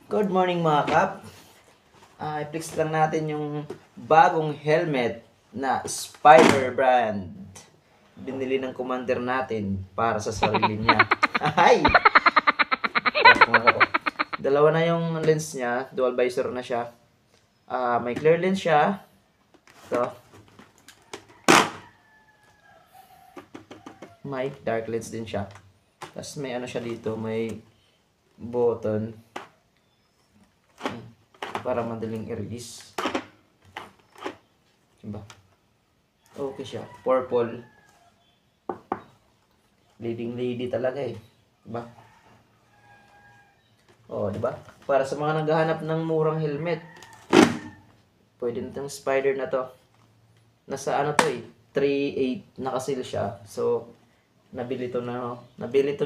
Good morning mga kap. I-flex lang natin yung bagong helmet na Spider brand. Binili ng commander natin para sa sarili niya. Ay! Dalawa na yung lens niya. Dual visor na siya. May clear lens siya. Ito. May dark lens din siya. Tapos may ano siya dito. May button. Para madaling i-release. Diba? Okay siya. Purple. Leading lady talaga eh. Diba? Oh, diba? Para sa mga naghahanap ng murang helmet. Pwede na itong Spider na to. Nasa ano to eh. 3.8 nakasil siya. So, nabili to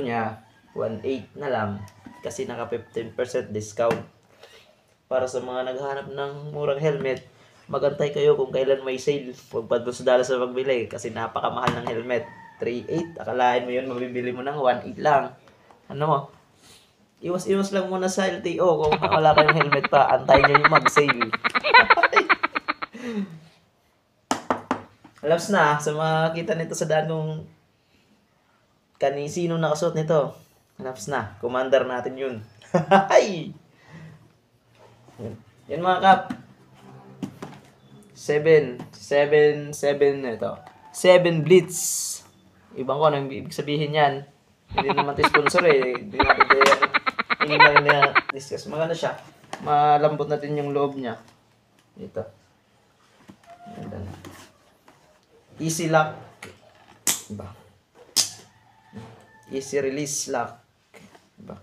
niya 1.8 na lang. Kasi naka 15% discount. Para sa mga naghahanap ng murang helmet, magantay kayo kung kailan may sale. Huwag pa $2 sa pagbili kasi napakamahal ng helmet. 3.8, akalain mo yun, mabibili mo ng 1.8 lang. Ano mo? Iwas-iwas lang muna sa LTO kung wala kayong helmet pa. Antay nyo yung mag-sale. Alam na, sa mga kita nito sa daan kung sino nakasuot nito. Alam na, commander natin yun. Yan mga kap. 7 ito. 7 Blitz. Ibang ko anong ibig sabihin yan. Hindi naman tayo sponsor eh. Hindi natin tayo inimal na discuss. Maganda siya. Malambot natin yung loob niya. Ito. Ganda na. Easy lock. Diba? Easy release lock. Diba?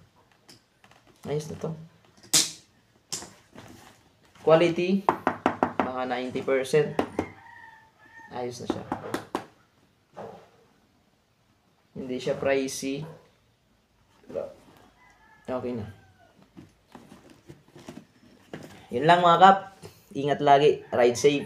Ayos na to. Quality, mga 90%. Ayos na siya. Hindi siya pricey. Okay na. Yun lang mga kap. Ingat lagi. Ride safe.